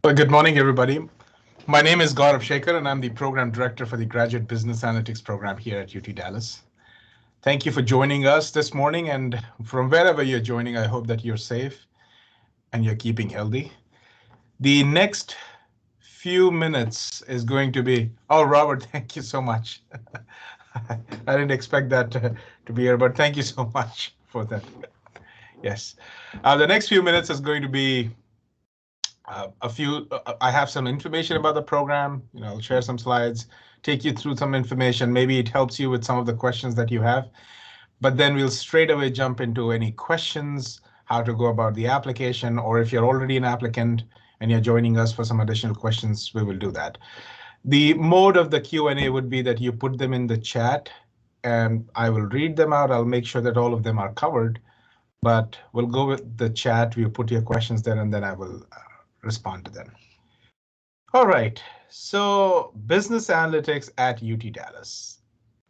Well, good morning, everybody. My name is Gaurav Shekhar, and I'm the Program Director for the Graduate Business Analytics Program here at UT Dallas. Thank you for joining us this morning, and from wherever you're joining, I hope that you're safe and you're keeping healthy. The next few minutes is going to be, oh, Robert, thank you so much. I didn't expect that to be here, but thank you so much for that. Yes. The next few minutes is going to be I have some information about the program. I'll share some slides, take you through some information. Maybe it helps you with some of the questions that you have. But then we'll straight away jump into any questions, how to go about the application, or if you're already an applicant and you're joining us for some additional questions, we will do that. The mode of the Q&A would be that you put them in the chat and I will read them out. I'll make sure that all of them are covered, but we'll go with the chat. You put your questions there and then I will respond to them. All right, so business analytics at UT Dallas.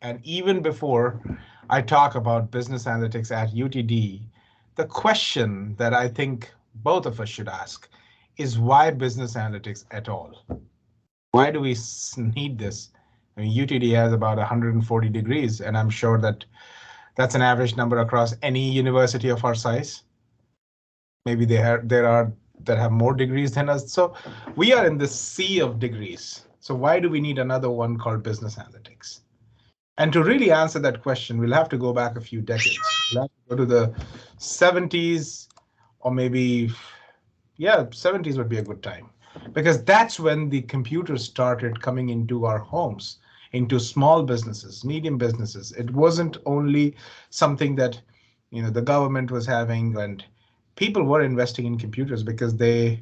And even before I talk about business analytics at UTD, the question that I think both of us should ask is why business analytics at all? Why do we need this? I mean, UTD has about 140 degrees, and I'm sure that that's an average number across any university of our size. Maybe there are that have more degrees than us. So we are in the sea of degrees. So why do we need another one called business analytics? And to really answer that question, we'll have to go back a few decades. We'll have to go to the 70s, or maybe, yeah, 70s would be a good time, because that's when the computers started coming into our homes, into small businesses, medium businesses. It wasn't only something that the government was having, and people were investing in computers because they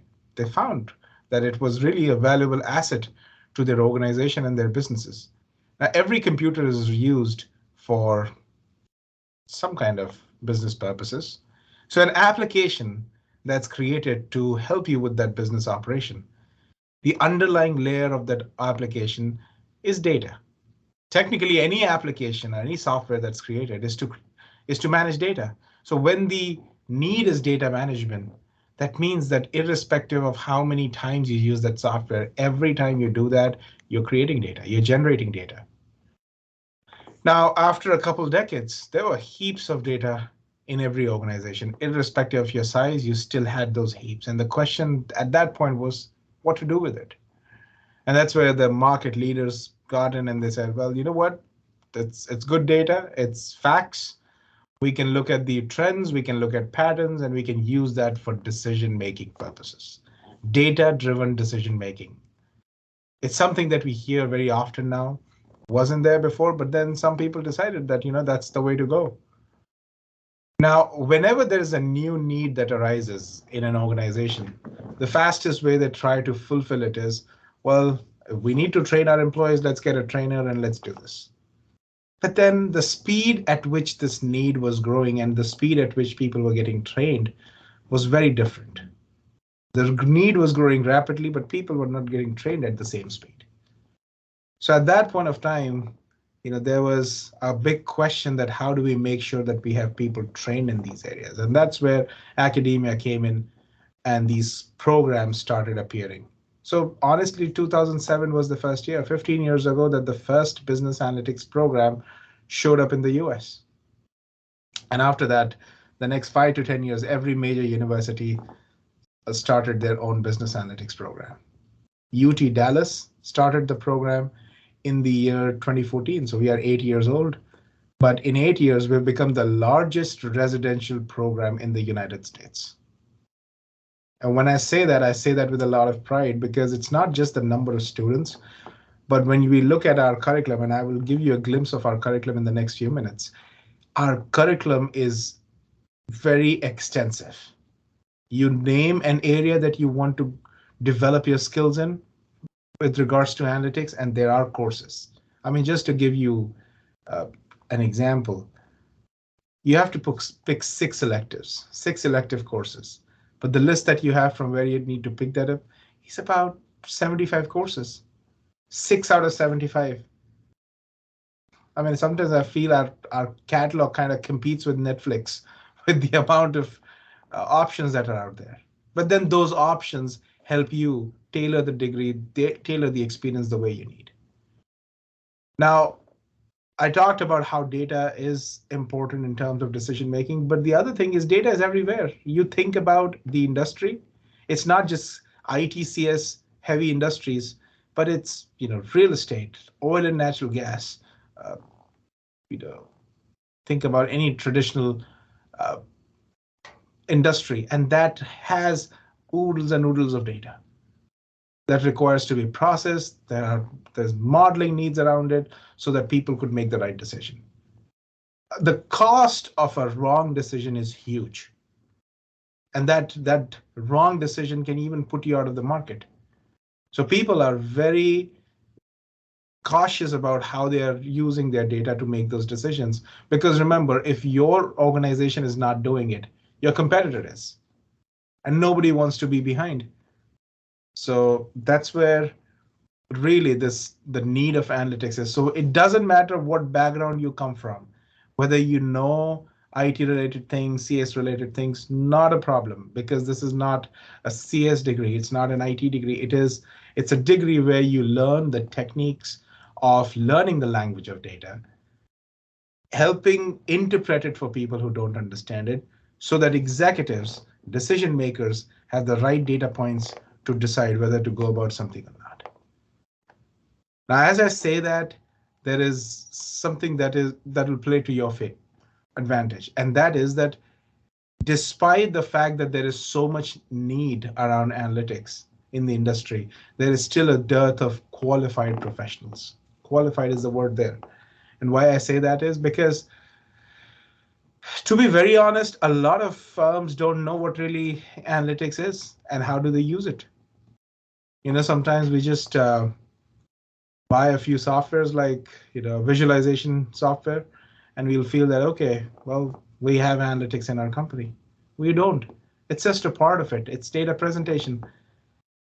found that it was really a valuable asset to their organization and their businesses. Now, every computer is used for some kind of business purposes. So an application that's created to help you with that business operation, the underlying layer of that application is data. Technically, any application or any software that's created is to manage data. So when the need is data management, that means that irrespective of how many times you use that software, every time you do that, you're creating data, you're generating data. Now, after a couple of decades, there were heaps of data in every organization. Irrespective of your size, you still had those heaps. And the question at that point was what to do with it. And that's where the market leaders got in and they said, well, you know what? It's good data, it's facts. We can look at the trends, we can look at patterns, and we can use that for decision-making purposes. Data-driven decision-making. It's something that we hear very often now. Wasn't there before, but then some people decided that, that's the way to go. Now, whenever there is a new need that arises in an organization, the fastest way they try to fulfill it is, well, we need to train our employees, let's get a trainer and let's do this. But then the speed at which this need was growing and the speed at which people were getting trained was very different. The need was growing rapidly, but people were not getting trained at the same speed. So at that point of time, there was a big question that how do we make sure that we have people trained in these areas? And that's where academia came in and these programs started appearing. So honestly, 2007 was the first year, 15 years ago, that the first business analytics program showed up in the US. And after that, the next 5 to 10 years, every major university started their own business analytics program. UT Dallas started the program in the year 2014. So we are 8 years old. But in 8 years, we've become the largest residential program in the United States. And when I say that with a lot of pride, because it's not just the number of students, but when we look at our curriculum, and I will give you a glimpse of our curriculum in the next few minutes, our curriculum is very extensive. You name an area that you want to develop your skills in with regards to analytics, and there are courses. I mean, just to give you an example, you have to pick 6 electives, 6 elective courses. But the list that you have from where you need to pick that up is about 75 courses, 6 out of 75. I mean, sometimes I feel our catalog kind of competes with Netflix with the amount of options that are out there. But then those options help you tailor the degree, tailor the experience the way you need. Now, I talked about how data is important in terms of decision making, but the other thing is data is everywhere. You think about the industry, it's not just ITCS heavy industries, but it's real estate, oil and natural gas. Uh, you know, think about any traditional uh, industry, and that has oodles and oodles of data that requires to be processed. There's modeling needs around it so that people could make the right decision. The cost of a wrong decision is huge, and that wrong decision can even put you out of the market. So people are very cautious about how they are using their data to make those decisions, because remember, if your organization is not doing it, your competitor is, and nobody wants to be behind. So that's where really the need of analytics is. So it doesn't matter what background you come from, whether you know IT related things, CS related things, not a problem, because this is not a CS degree, it's not an IT degree. It's a degree where you learn the techniques of learning the language of data, helping interpret it for people who don't understand it, so that executives, decision makers have the right data points to decide whether to go about something or not. Now, as I say that, there is something that will play to your advantage, and that is that despite the fact that there is so much need around analytics in the industry, there is still a dearth of qualified professionals. Qualified is the word there. And why I say that is because, to be very honest, a lot of firms don't know what really analytics is and how do they use it. Sometimes we just buy a few softwares like visualization software, and we'll feel that, okay, well, we have analytics in our company. We don't. It's just a part of it. It's data presentation.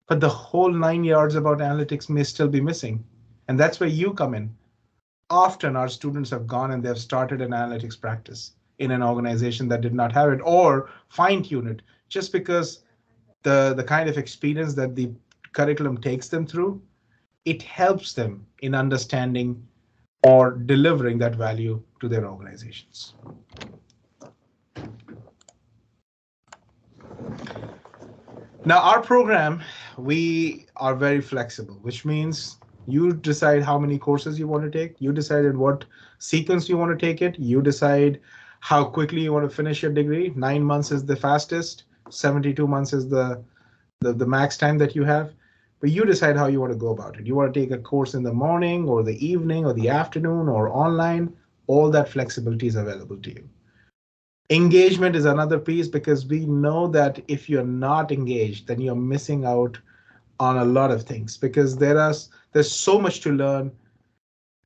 But the whole 9 yards about analytics may still be missing. And that's where you come in. Often our students have gone and they've started an analytics practice in an organization that did not have it, or fine-tune it, just because the kind of experience that the curriculum takes them through, it helps them in understanding or delivering that value to their organizations. Now, our program, we are very flexible, which means you decide how many courses you want to take. You decide in what sequence you want to take it. You decide how quickly you want to finish your degree. 9 months is the fastest. 72 months is the max time that you have. But you decide how you want to go about it. You want to take a course in the morning or the evening or the afternoon or online. All that flexibility is available to you. Engagement is another piece, because we know that if you're not engaged, then you're missing out on a lot of things, because there's so much to learn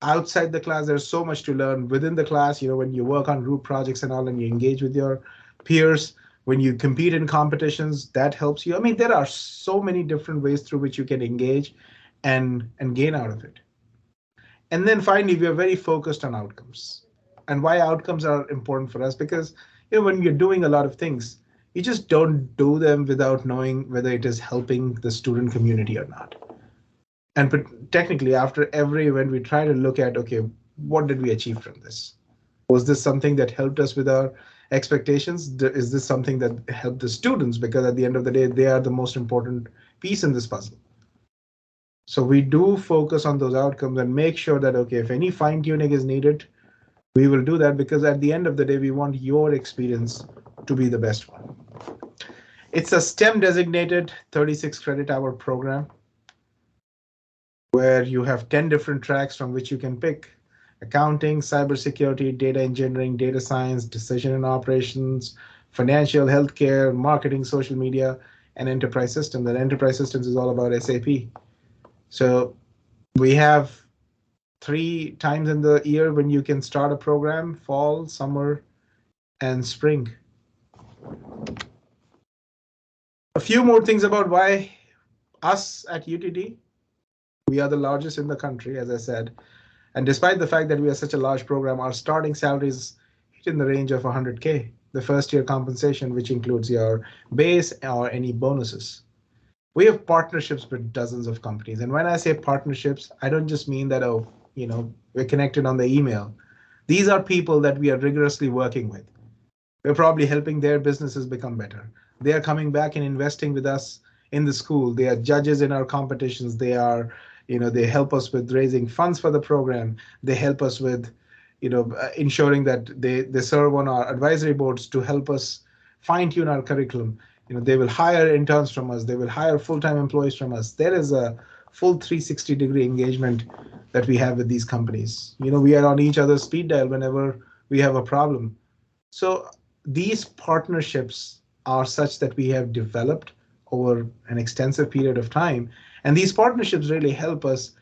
outside the class. There's so much to learn within the class. When you work on group projects and all, and you engage with your peers, when you compete in competitions, that helps you. I mean, there are so many different ways through which you can engage and gain out of it. And then finally, we are very focused on outcomes. And why outcomes are important for us, because when you're doing a lot of things, you just don't do them without knowing whether it is helping the student community or not. And technically, after every event, we try to look at, okay, what did we achieve from this? Was this something that helped us with our expectations? Is this something that helped the students? Because at the end of the day, they are the most important piece in this puzzle. So we do focus on those outcomes and make sure that, okay, if any fine tuning is needed, we will do that, because at the end of the day, we want your experience to be the best one. It's a STEM designated 36 credit hour program where you have 10 different tracks from which you can pick: accounting, cybersecurity, data engineering, data science, decision and operations, financial, healthcare, marketing, social media, and enterprise systems. And enterprise systems is all about SAP. So we have 3 times in the year when you can start a program: fall, summer, and spring. A few more things about why us at UTD. We are the largest in the country, as I said. And despite the fact that we are such a large program, our starting salary is in the range of 100K, the first year compensation, which includes your base or any bonuses. We have partnerships with dozens of companies. And when I say partnerships, I don't just mean that, oh, we're connected on the email. These are people that we are rigorously working with. We're probably helping their businesses become better. They are coming back and investing with us in the school. They are judges in our competitions. They help us with raising funds for the program. They help us with, ensuring that they serve on our advisory boards to help us fine tune our curriculum. They will hire interns from us. They will hire full-time employees from us. There is a full 360-degree engagement that we have with these companies. We are on each other's speed dial whenever we have a problem. So these partnerships are such that we have developed over an extensive period of time. And these partnerships really help us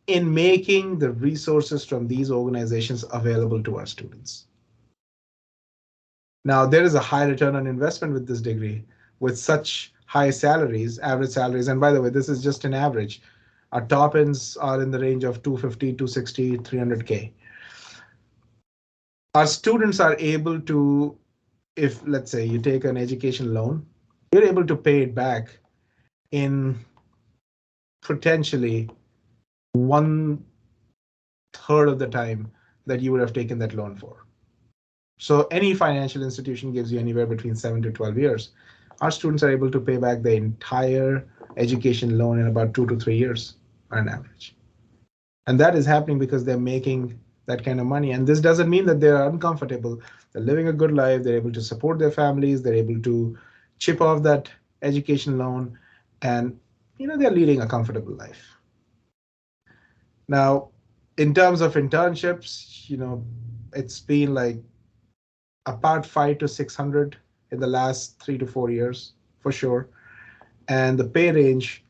in making the resources from these organizations available to our students. Now, there is a high return on investment with this degree, with such high salaries, average salaries. And by the way, this is just an average. Our top ends are in the range of 250, 260, 300K. Our students are able to, if let's say you take an education loan, you're able to pay it back in potentially 1/3 of the time that you would have taken that loan for. So any financial institution gives you anywhere between 7 to 12 years. Our students are able to pay back the entire education loan in about 2 to 3 years on average. And that is happening because they're making that kind of money. And this doesn't mean that they're uncomfortable. They're living a good life. They're able to support their families. They're able to chip off that education loan. And they're leading a comfortable life. Now, in terms of internships, it's been like about 500 to 600 in the last 3 to 4 years, for sure. And the pay range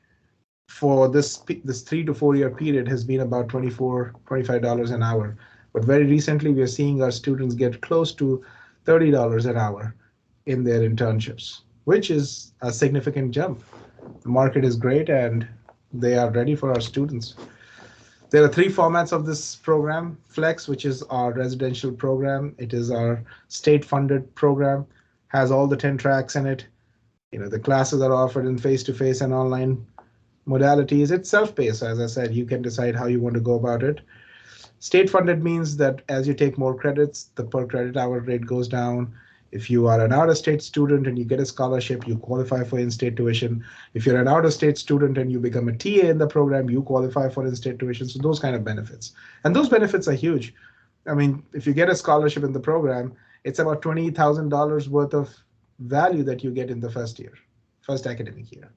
for this 3 to 4 year period has been about $24, $25 an hour. But very recently, we are seeing our students get close to $30 an hour in their internships, which is a significant jump. The market is great, and they are ready for our students. There are 3 formats of this program. Flex, which is our residential program. It is our state-funded program, has all the 10 tracks in it. The classes are offered in face-to-face and online modalities. It's self-paced, as I said. You can decide how you want to go about it. State-funded means that as you take more credits, the per credit hour rate goes down. If you are an out-of-state student and you get a scholarship, you qualify for in-state tuition. If you're an out-of-state student and you become a TA in the program, you qualify for in-state tuition. So those kind of benefits. And those benefits are huge. I mean, if you get a scholarship in the program, it's about $20,000 worth of value that you get in the first academic year.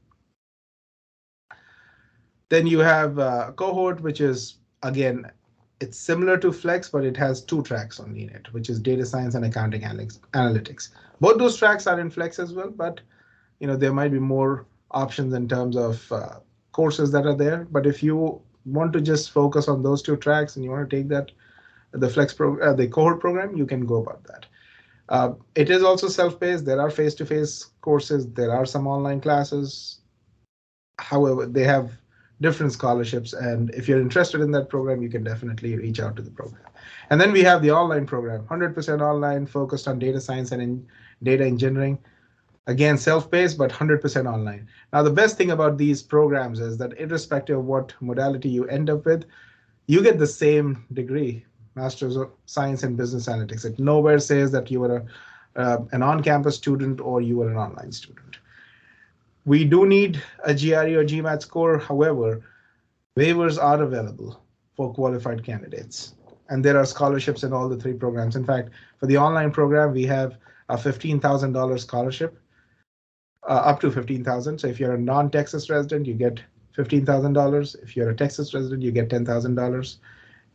Then you have a cohort, which is, again, it's similar to Flex, but it has 2 tracks only in it, which is data science and accounting analytics. Both those tracks are in Flex as well, but there might be more options in terms of courses that are there. But if you want to just focus on those 2 tracks and you want to take the Flex the cohort program, you can go about that. It is also self-paced. There are face-to-face courses. There are some online classes. However, they have different scholarships, and if you're interested in that program, you can definitely reach out to the program. And then we have the online program, 100% online, focused on data science and in data engineering. Again, self-paced, but 100% online. Now, the best thing about these programs is that irrespective of what modality you end up with, you get the same degree, Master's of Science in Business Analytics. It nowhere says that you were an on-campus student or you were an online student. We do need a GRE or Gmat score. However, waivers are available for qualified candidates. And there are scholarships in all the 3 programs. In fact, for the online program, we have a $15,000 scholarship, up to $15,000. So if you're a non-Texas resident, you get $15,000. If you're a Texas resident, you get $10,000.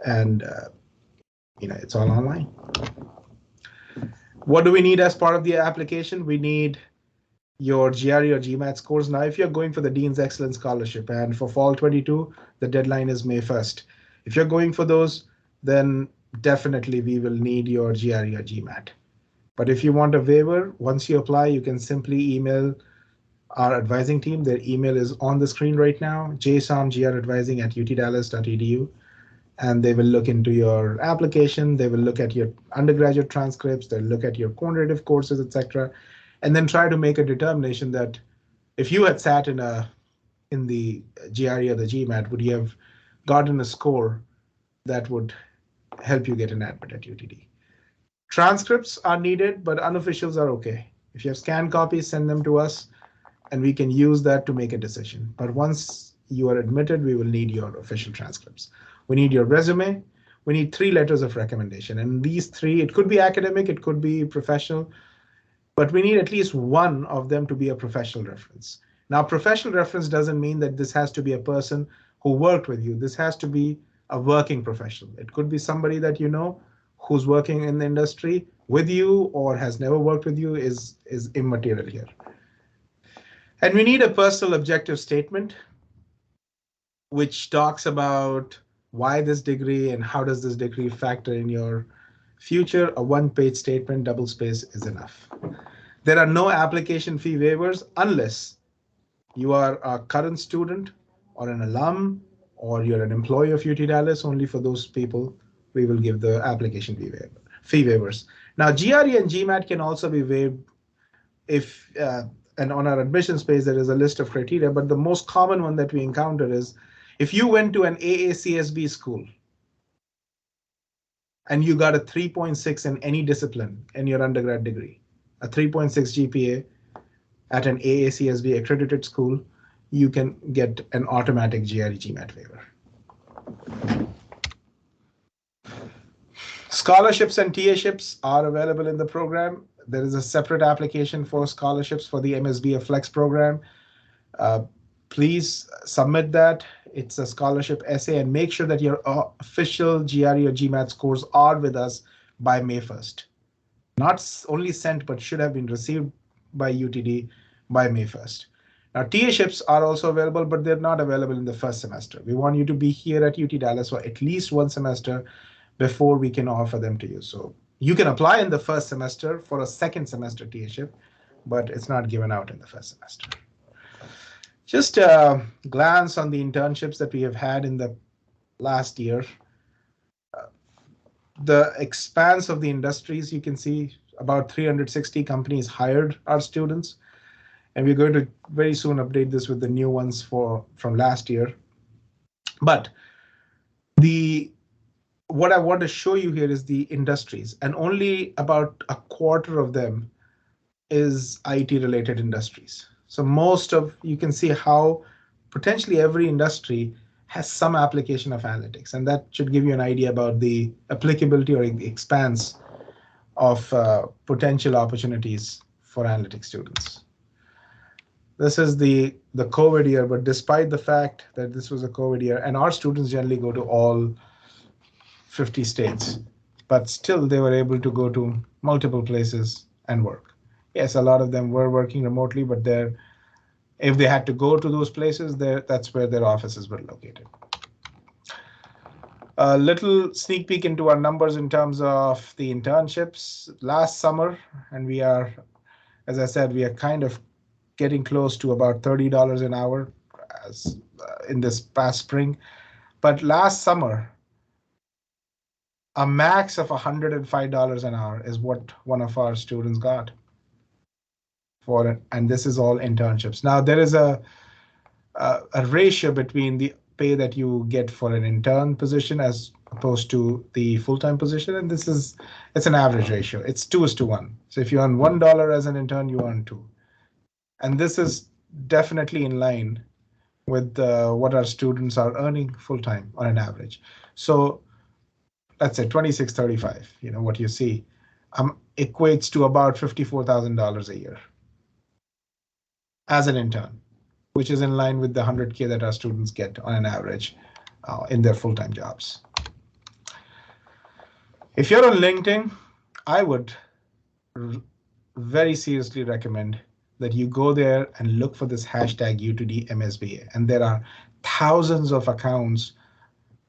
And it's all online. What do we need as part of the application? We need your GRE or Gmat scores. Now, if you're going for the Dean's Excellence Scholarship, and for fall 22, the deadline is May 1st. If you're going for those, then definitely we will need your GRE or Gmat. But if you want a waiver, once you apply, you can simply email our advising team. Their email is on the screen right now, jsongradvising@utdallas.edu. And they will look into your application. They will look at your undergraduate transcripts. They'll look at your quantitative courses, etc., and then try to make a determination that if you had sat in a in the GRE or the GMAT, would you have gotten a score that would help you get an admit at UTD? Transcripts are needed, but unofficials are okay. If you have scanned copies, send them to us, and we can use that to make a decision. But once you are admitted, we will need your official transcripts. We need your resume. We need 3 letters of recommendation. And these 3, it could be academic, it could be professional, but we need at least one of them to be a professional reference. Now, professional reference doesn't mean that this has to be a person who worked with you. This has to be a working professional. It could be somebody that you know who's working in the industry with you or has never worked with you is immaterial here. And we need a personal objective statement which talks about why this degree and how does this degree factor in your future. A 1-page statement, double space is enough. There are no application fee waivers unless you are a current student or an alum or you're an employee of UT Dallas. Only for those people we will give the application fee waivers. Now, GRE and GMAT can also be waived if, and on our admissions page, there is a list of criteria, but the most common one that we encounter is if you went to an AACSB school and you got a 3.6 in any discipline in your undergrad degree, a 3.6 GPA at an AACSB accredited school, you can get an automatic GRE GMAT waiver. Scholarships and TAships are available in the program. There is a separate application for scholarships for the MSBA Flex program. Please submit that. It's a scholarship essay, and make sure that your official GRE or GMAT scores are with us by May 1st. Not only sent, but should have been received by UTD by May 1st. Now, TAships are also available, but they're not available in the first semester. We want you to be here at UT Dallas for at least 1 semester before we can offer them to you. So you can apply in the first semester for a second semester TAship, but it's not given out in the first semester. Just a glance on the internships that we have had in the last year. The expanse of the industries, you can see about 360 companies hired our students. And we're going to very soon update this with the new ones from last year. But what I want to show you here is the industries, and only about a quarter of them is IT related industries. So you can see how potentially every industry has some application of analytics, and that should give you an idea about the applicability or the expanse of potential opportunities for analytics students. This is the COVID year, but despite the fact that this was a COVID year, and our students generally go to all 50 states, but still they were able to go to multiple places and work. Yes, a lot of them were working remotely, but if they had to go to those places, that's where their offices were located. A little sneak peek into our numbers in terms of the internships last summer, and we are, as I said, we are kind of getting close to about $30 an hour as in this past spring. But last summer, a max of $105 an hour is what one of our students got for it, and this is all internships. Now there is a ratio between the pay that you get for an intern position as opposed to the full-time position, and it's an average ratio. It's 2:1. So if you earn $1 as an intern, you earn 2, and this is definitely in line with what our students are earning full-time on an average. So let's say 2635, what you see, equates to about $54,000 a year as an intern, which is in line with the 100K that our students get on an average in their full-time jobs. If you're on LinkedIn, I would very seriously recommend that you go there and look for this hashtag UTDMSBA. And there are thousands of accounts.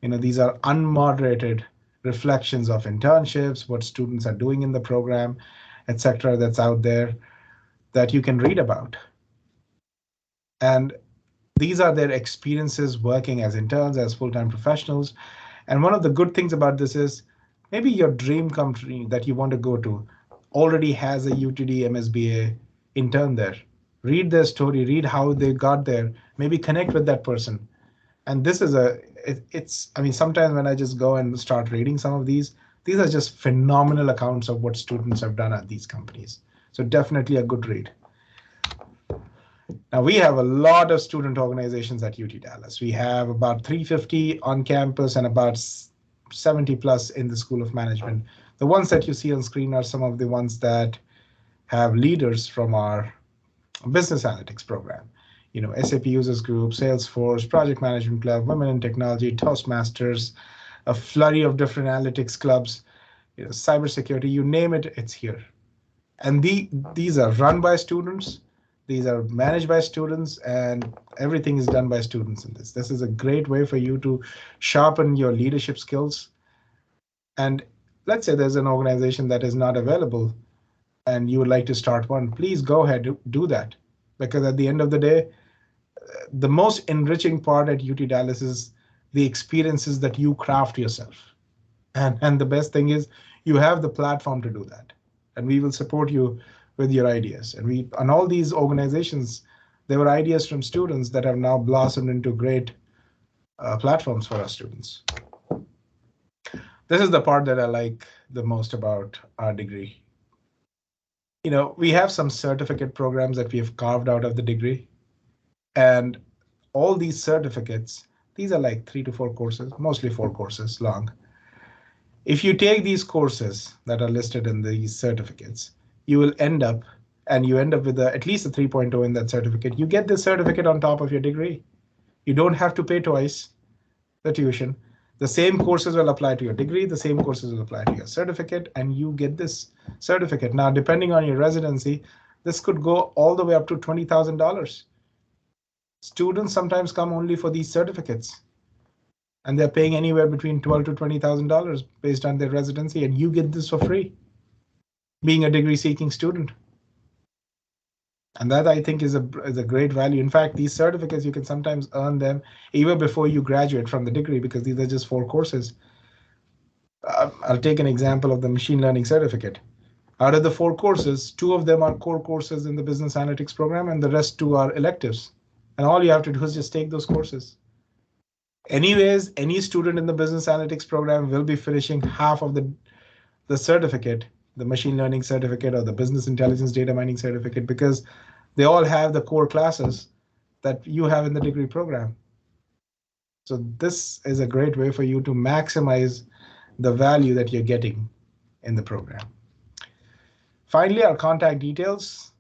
These are unmoderated reflections of internships, what students are doing in the program, etc. that's out there that you can read about. And these are their experiences working as interns, as full-time professionals. And one of the good things about this is maybe your dream company that you want to go to already has a UTD MSBA intern there. Read their story, read how they got there, Maybe connect with that person. And this is I mean, sometimes when I just go and start reading some of these are just phenomenal accounts of what students have done at these companies. So definitely a good read. Now we have a lot of student organizations at UT Dallas. We have about 350 on campus and about 70 plus in the School of Management. The ones that you see on screen are some of the ones that have leaders from our business analytics program. You know, SAP Users Group, Salesforce, Project Management Club, Women in Technology, Toastmasters, a flurry of different analytics clubs, you know, cybersecurity, you name it, it's here. And these are run by students, these are managed by students, and everything is done by students in this. This is a great way for you to sharpen your leadership skills. And let's say there's an organization that is not available and you would like to start one, please go ahead, do that. Because at the end of the day, the most enriching part at UT Dallas is the experiences that you craft yourself. And the best thing is you have the platform to do that. And we will support you with your ideas. And on all these organizations, there were ideas from students that have now blossomed into great platforms for our students. This is the part that I like the most about our degree. You know, we have some certificate programs that we have carved out of the degree. And all these certificates, these are like 3 to 4 courses, mostly 4 courses long. If you take these courses that are listed in these certificates, you will end up with at least a 3.0 in that certificate. You get this certificate on top of your degree. You don't have to pay twice the tuition. The same courses will apply to your degree, the same courses will apply to your certificate, and you get this certificate. Now, depending on your residency, this could go all the way up to $20,000. Students sometimes come only for these certificates, and they're paying anywhere between $12,000 to $20,000 based on their residency, and you get this for free, being a degree-seeking student. And that, I think, is a great value. In fact, these certificates, you can sometimes earn them even before you graduate from the degree, because these are just 4 courses. I'll take an example of the machine learning certificate. Out of the 4 courses, 2 of them are core courses in the business analytics program, and the rest 2 are electives. And all you have to do is just take those courses. Anyways, any student in the business analytics program will be finishing half of the certificate, the machine learning certificate or the business intelligence data mining certificate, because they all have the core classes that you have in the degree program. So this is a great way for you to maximize the value that you're getting in the program. Finally, our contact details.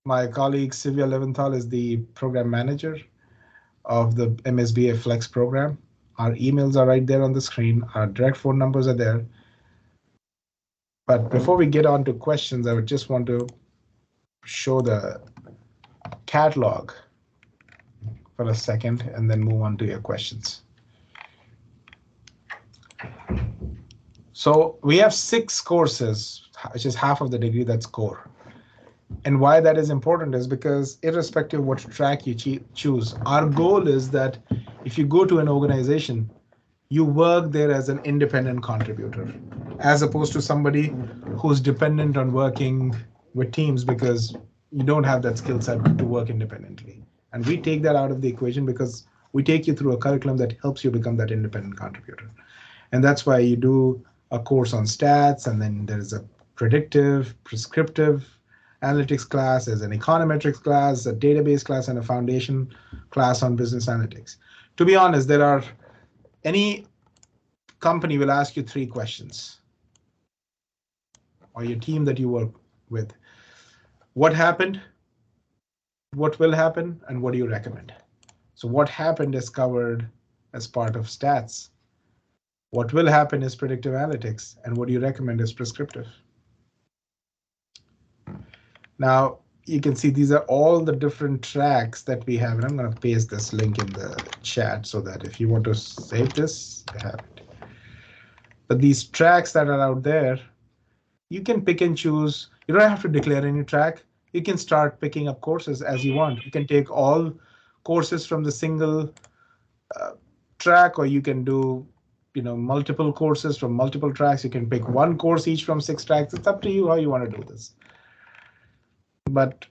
My colleague Sylvia Leventhal is the program manager of the MSBA Flex program. Our emails are right there on the screen. Our direct phone numbers are there. But before we get on to questions, I would just want to show the catalog for a second and then move on to your questions. So we have 6 courses, which is half of the degree that's core. And why that is important is because irrespective of what track you choose, our goal is that if you go to an organization, you work there as an independent contributor, as opposed to somebody who's dependent on working with teams because you don't have that skill set to work independently. And we take that out of the equation because we take you through a curriculum that helps you become that independent contributor. And that's why you do a course on stats, and then there's a predictive, prescriptive analytics class, there's an econometrics class, a database class, and a foundation class on business analytics. To be honest, any company will ask you 3 questions, or your team that you work with. What happened? What will happen? And what do you recommend? So what happened is covered as part of stats. What will happen is predictive analytics, and what do you recommend is prescriptive. Now, you can see these are all the different tracks that we have, and I'm going to paste this link in the chat so that if you want to save this, you have it. But these tracks that are out there, you can pick and choose. You don't have to declare any track. You can start picking up courses as you want. You can take all courses from the single track, or you can do multiple courses from multiple tracks. You can pick 1 course each from 6 tracks. It's up to you how you want to do this. But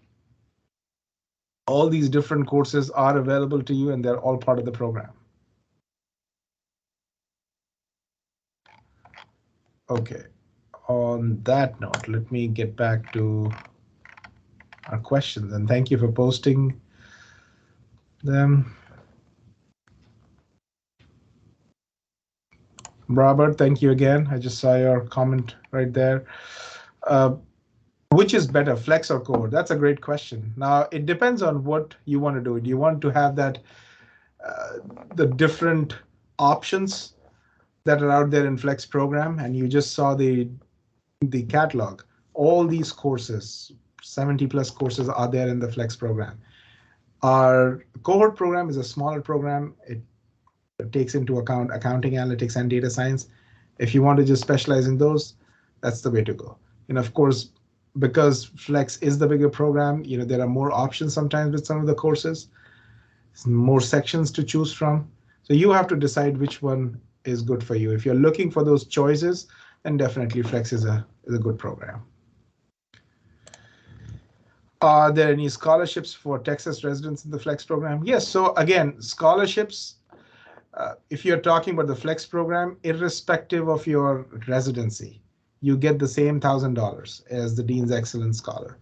All these different courses are available to you and they're all part of the program. Okay, on that note, let me get back to our questions and thank you for posting them. Robert, thank you again. I just saw your comment right there. Which is better, flex or core? That's a great question. Now, it depends on what you want to do. Do you want to have that the different options that are out there in Flex program, and you just saw the catalog. All these courses, 70 plus courses are there in the Flex program. Our cohort program is a smaller program. It takes into account accounting, analytics, and data science. If you want to just specialize in those, that's the way to go. And of course, because Flex is the bigger program, there are more options sometimes with some of the courses, more sections to choose from. So you have to decide which one is good for you. If you're looking for those choices, then definitely Flex is a good program. Are there any scholarships for Texas residents in the Flex program? Yes. So again, scholarships, if you're talking about the Flex program, irrespective of your residency, you get the same $1,000 as the Dean's Excellence Scholar.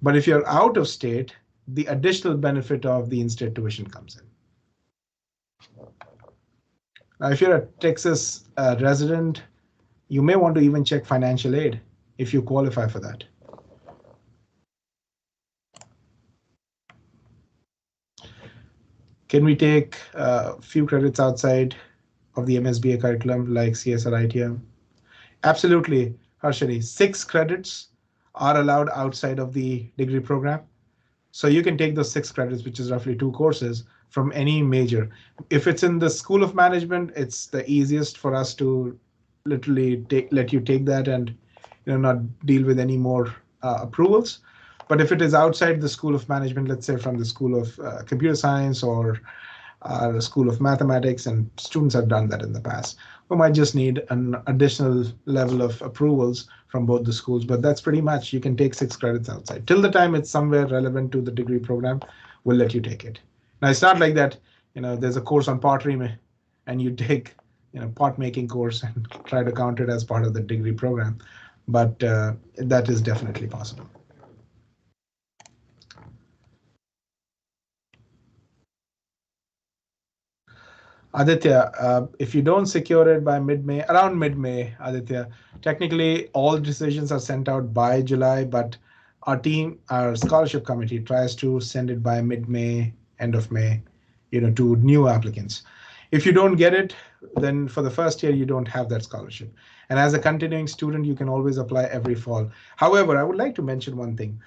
But if you're out of state, the additional benefit of the in-state tuition comes in. Now, if you're a Texas resident, you may want to even check financial aid if you qualify for that. Can we take a few credits outside of the MSBA curriculum like CSR ITM? Absolutely, Harshani. 6 credits are allowed outside of the degree program. So you can take those 6 credits, which is roughly 2 courses, from any major. If it's in the School of Management, it's the easiest for us to literally let you take that and not deal with any more approvals. But if it is outside the School of Management, let's say from the School of Computer Science or the School of Mathematics, and students have done that in the past, we might just need an additional level of approvals from both the schools. But that's pretty much, you can take 6 credits outside. Till the time it's somewhere relevant to the degree program, we'll let you take it. Now, it's not like that, there's a course on pottery and you take pot making course and try to count it as part of the degree program. But that is definitely possible. Aditya, if you don't secure it by mid-May, around mid-May, Aditya, technically all decisions are sent out by July, but our team, our scholarship committee tries to send it by mid-May, end of May, to new applicants. If you don't get it, then for the first year, you don't have that scholarship. And as a continuing student, you can always apply every fall. However, I would like to mention one thing.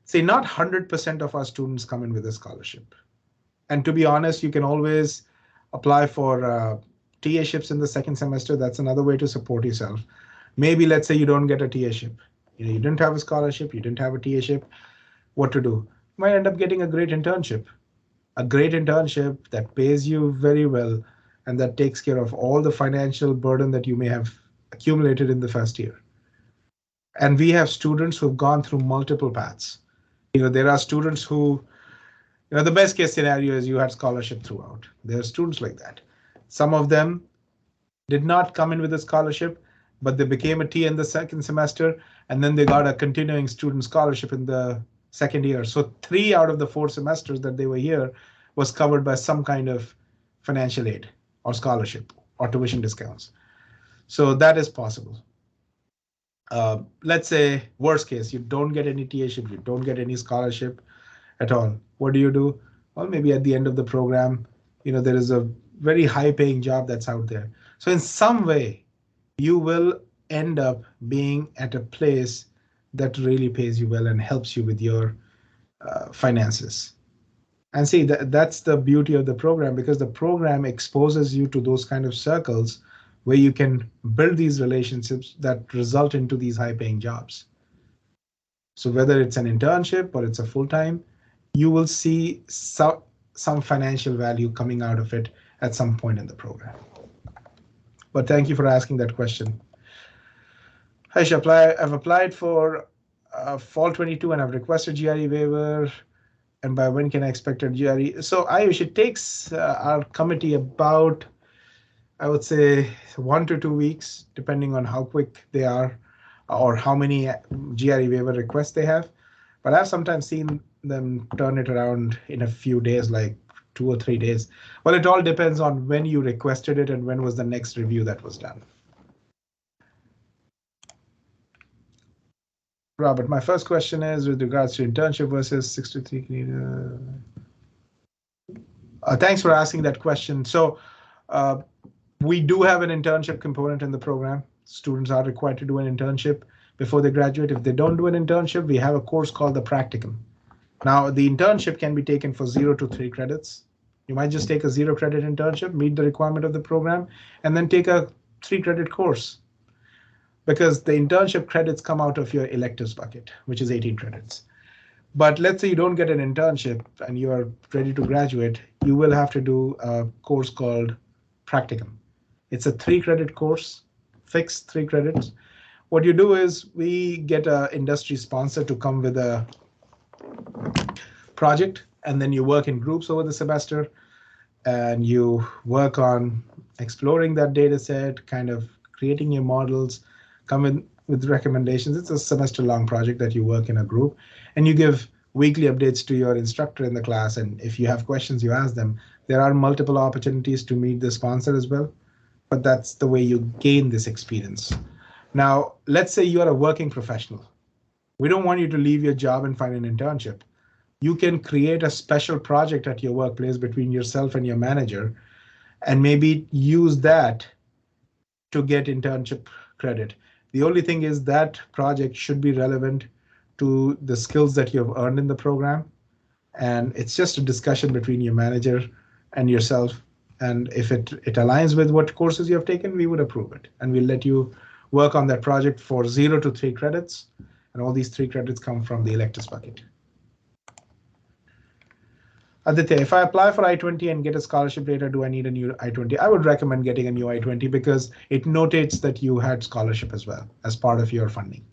Say not 100% of our students come in with a scholarship. And to be honest, you can always apply for TA-ships in the second semester. That's another way to support yourself. Maybe let's say you don't get a TA-ship. You didn't have a scholarship, you didn't have a TA-ship. What to do? You might end up getting a great internship. A great internship that pays you very well and that takes care of all the financial burden that you may have accumulated in the first year. And we have students who've gone through multiple paths. There are students who, the best case scenario is you had scholarship throughout. There are students like that. Some of them did not come in with a scholarship, but they became a T in the second semester, and then they got a continuing student scholarship in the second year. So 3 out of the 4 semesters that they were here was covered by some kind of financial aid or scholarship or tuition discounts. So that is possible. Let's say worst case, you don't get any TA-ship, you don't get any scholarship at all. What do? Well, maybe at the end of the program, there is a very high paying job that's out there. So in some way, you will end up being at a place that really pays you well and helps you with your finances. And see, that's the beauty of the program, because the program exposes you to those kind of circles where you can build these relationships that result into these high paying jobs. So whether it's an internship or it's a full-time, you will see some financial value coming out of it at some point in the program. But thank you for asking that question. I've applied for fall 22 and I've requested GRE waiver. And by when can I expect a GRE? So Ayush, it takes our committee about, I would say, 1 to 2 weeks, depending on how quick they are or how many GRE waiver requests they have. But I've sometimes seen them turn it around in a few days, like 2 or 3 days. Well, it all depends on when you requested it and when was the next review that was done. Robert, my first question is with regards to internship versus 63. Thanks for asking that question. So we do have an internship component in the program. Students are required to do an internship before they graduate. If they don't do an internship, we have a course called the Practicum. Now, the internship can be taken for 0 to 3 credits. You might just take a 0 credit internship, meet the requirement of the program, and then take a 3 credit course. Because the internship credits come out of your electives bucket, which is 18 credits. But let's say you don't get an internship and you are ready to graduate, you will have to do a course called Practicum. It's a 3 credit course, fixed 3 credits. What you do is we get an industry sponsor to come with a project, and then you work in groups over the semester and you work on exploring that data set, kind of creating your models, come in with recommendations. It's a semester-long project that you work in a group, and you give weekly updates to your instructor in the class. And if you have questions, you ask them. There are multiple opportunities to meet the sponsor as well, but that's the way you gain this experience. Now, let's say you are a working professional. We don't want you to leave your job and find an internship. You can create a special project at your workplace between yourself and your manager, and maybe use that to get internship credit. The only thing is that project should be relevant to the skills that you have earned in the program. And it's just a discussion between your manager and yourself. And if it aligns with what courses you have taken, we would approve it. And we'll let you work on that project for 0 to 3 credits. And all these 3 credits come from the electives bucket. Aditya, if I apply for I-20 and get a scholarship later, do I need a new I-20? I would recommend getting a new I-20 because it notates that you had scholarship as well as part of your funding.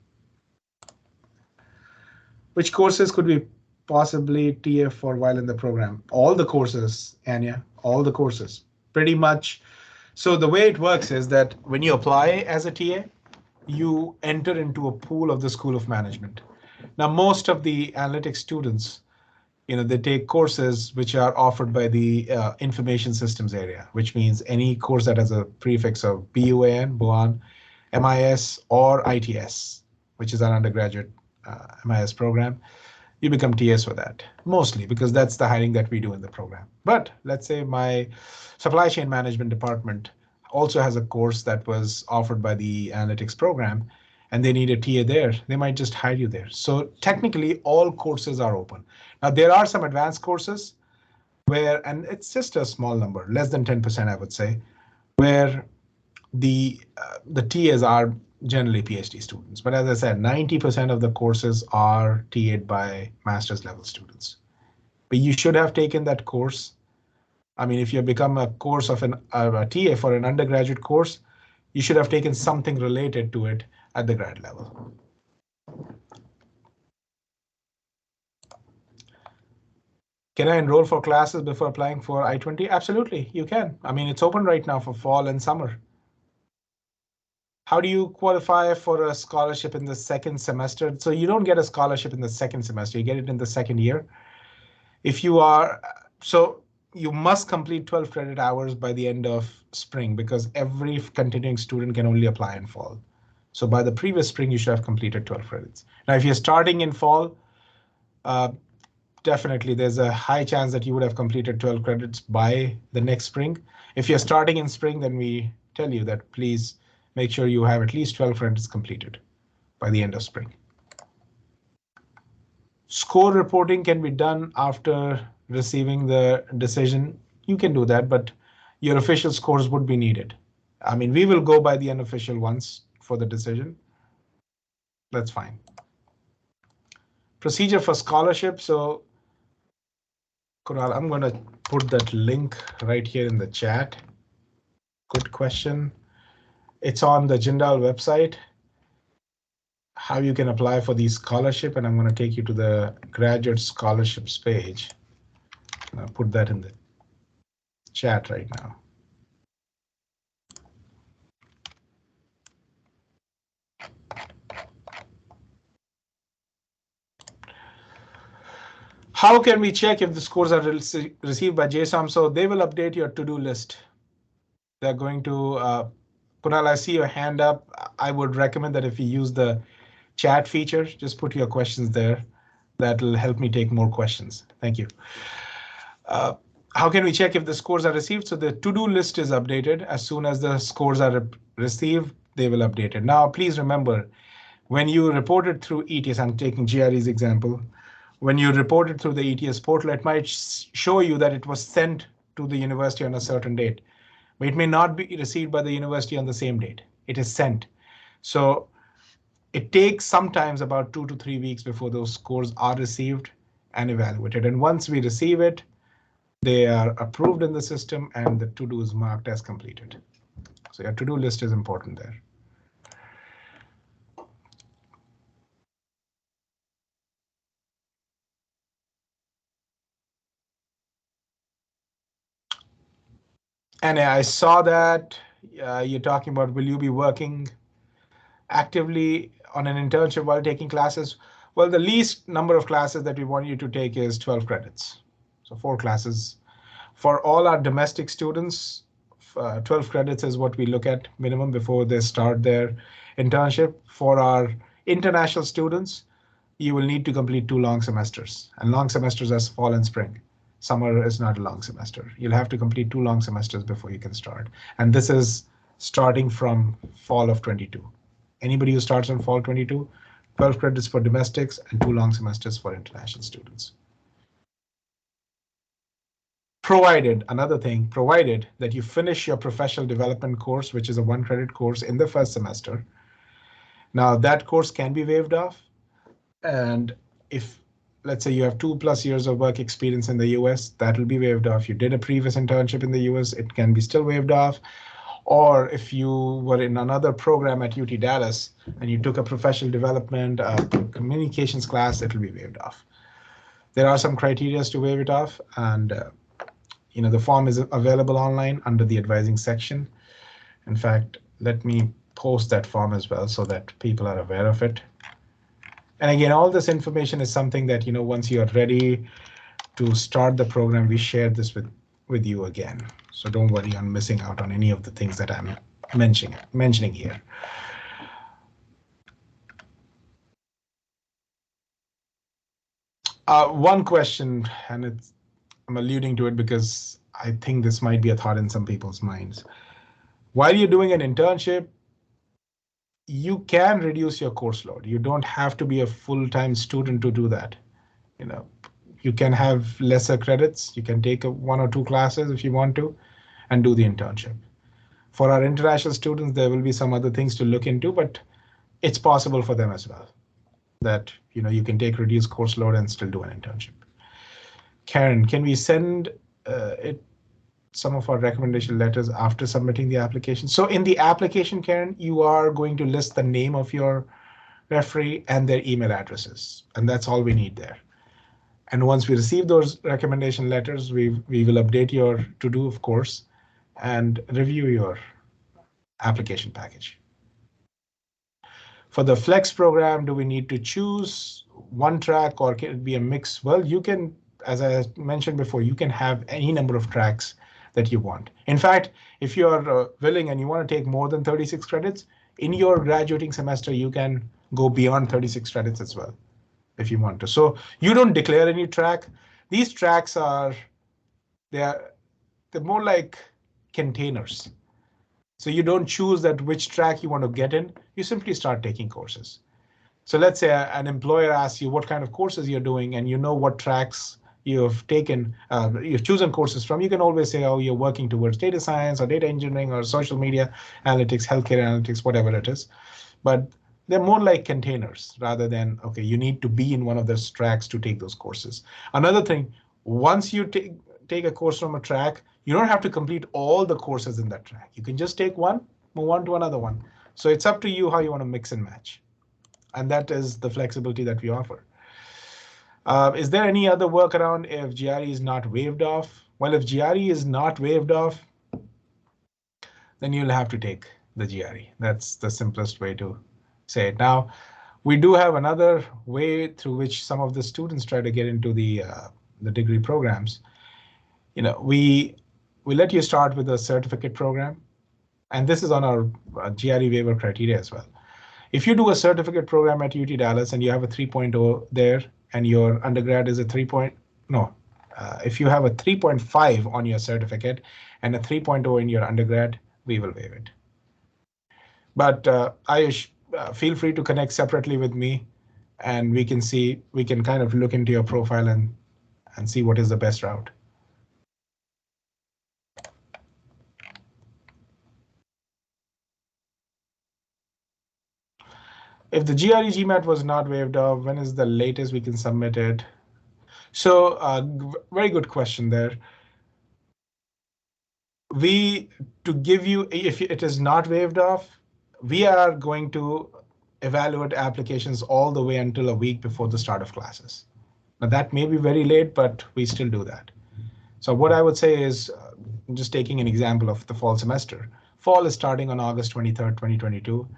Which courses could we possibly TA for while in the program? All the courses, Anya, all the courses, pretty much. So the way it works is that when you apply as a TA, you enter into a pool of the School of Management. Now, most of the analytics students, they take courses which are offered by the information systems area, which means any course that has a prefix of BUAN, MIS, or ITS, which is our undergraduate MIS program. You become TS for that, mostly because that's the hiring that we do in the program. But let's say my supply chain management department also has a course that was offered by the analytics program, and they need a TA there, they might just hire you there. So technically, all courses are open. Now, there are some advanced courses where, and it's just a small number, less than 10%, I would say, where the TAs are generally PhD students. But as I said, 90% of the courses are TA'd by master's level students. But you should have taken that course. I mean, if you become a course of a TA for an undergraduate course, you should have taken something related to it at the grad level. Can I enroll for classes before applying for I-20? Absolutely, you can. I mean, it's open right now for fall and summer. How do you qualify for a scholarship in the second semester? So you don't get a scholarship in the second semester, you get it in the second year. If you are, so you must complete 12 credit hours by the end of spring because every continuing student can only apply in fall. So by the previous spring, you should have completed 12 credits. Now, if you're starting in fall, definitely there's a high chance that you would have completed 12 credits by the next spring. If you're starting in spring, then we tell you that please make sure you have at least 12 credits completed by the end of spring. Score reporting can be done after receiving the decision. You can do that, but your official scores would be needed. I mean, we will go by the unofficial ones for the decision. That's fine. Procedure for scholarship. So, Kunal, I'm going to put that link right here in the chat. Good question. It's on the Jindal website. how you can apply for the scholarship, and I'm going to take you to the graduate scholarships page. I'll put that in the chat right now. How can we check if the scores are received by Json? So they will update your to-do list. They're going to, Kunal, I see your hand up. I would recommend that if you use the chat feature, just put your questions there. That'll help me take more questions. Thank you. How can we check if the scores are received? So the to-do list is updated. As soon as the scores are received, they will update it. Now, please remember, when you report it through ETS, I'm taking GRE's example. When you report it through the ETS portal, it might show you that it was sent to the university on a certain date, but it may not be received by the university on the same date. It is sent. So it takes sometimes about 2 to 3 weeks before those scores are received and evaluated. And once we receive it, they are approved in the system and the to-do is marked as completed. So your to-do list is important there. And I saw that you're talking about, will you be working actively on an internship while taking classes? Well, the least number of classes that we want you to take is 12 credits. So 4 classes. For all our domestic students, 12 credits is what we look at minimum before they start their internship. For our international students, you will need to complete 2 long semesters. And long semesters are fall and spring. Summer is not a long semester. You'll have to complete 2 long semesters before you can start. And this is starting from fall of 22. Anybody who starts in fall 22, 12 credits for domestics and 2 long semesters for international students. Provided, another thing, provided that you finish your professional development course, which is a 1 credit course in the first semester. Now that course can be waived off. And if, let's say you have 2+ years of work experience in the US, that will be waived off. You did a previous internship in the US, it can be still waived off. Or if you were in another program at UT Dallas and you took a professional development communications class, it will be waived off. There are some criteria to waive it off, and the form is available online under the advising section. In fact, let me post that form as well so that people are aware of it. And again, all this information is something that, once you are ready to start the program, we share this with you again. So don't worry on missing out on any of the things that I'm mentioning here. One question, and I'm alluding to it because I think this might be a thought in some people's minds. While you're doing an internship, you can reduce your course load. You don't have to be a full-time student to do that. You can have lesser credits. You can take 1 or 2 classes if you want to and do the internship. For our international students, there will be some other things to look into, but it's possible for them as well that you can take reduced course load and still do an internship. Karen, can we send some of our recommendation letters after submitting the application? So in the application, Karen, you are going to list the name of your referee and their email addresses, and that's all we need there. And once we receive those recommendation letters, we will update your to-do, of course, and review your application package. For the flex program, do we need to choose one track or can it be a mix? Well, you can, as I mentioned before, you can have any number of tracks that you want. In fact, if you're willing and you want to take more than 36 credits, in your graduating semester, you can go beyond 36 credits as well, if you want to. So you don't declare any track. These tracks they're more like containers. So you don't choose that which track you want to get in. You simply start taking courses. So let's say an employer asks you what kind of courses you're doing, and you know what tracks you have taken, you've chosen courses from. You can always say, oh, you're working towards data science or data engineering or social media analytics, healthcare analytics, whatever it is. But they're more like containers rather than, okay, you need to be in one of those tracks to take those courses. Another thing, once you take a course from a track, you don't have to complete all the courses in that track. You can just take one, move on to another one. So it's up to you how you want to mix and match. And that is the flexibility that we offer. Is there any other workaround if GRE is not waived off? Well, if GRE is not waived off, then you'll have to take the GRE. That's the simplest way to say it. Now, we do have another way through which some of the students try to get into the degree programs. We let you start with a certificate program, and this is on our GRE waiver criteria as well. If you do a certificate program at UT Dallas and you have a 3.0 there, and your undergrad is a 3. No, if you have a 3.5 on your certificate and a 3.0 in your undergrad, we will waive it. But Ayush, feel free to connect separately with me, and we can kind of look into your profile and see what is the best route. If the GRE Gmat was not waived off, when is the latest we can submit it? So very good question there. To give you, if it is not waived off, we are going to evaluate applications all the way until a week before the start of classes. Now that may be very late, but we still do that. So what I would say is, just taking an example of the fall semester. Fall is starting on August 23rd, 2022.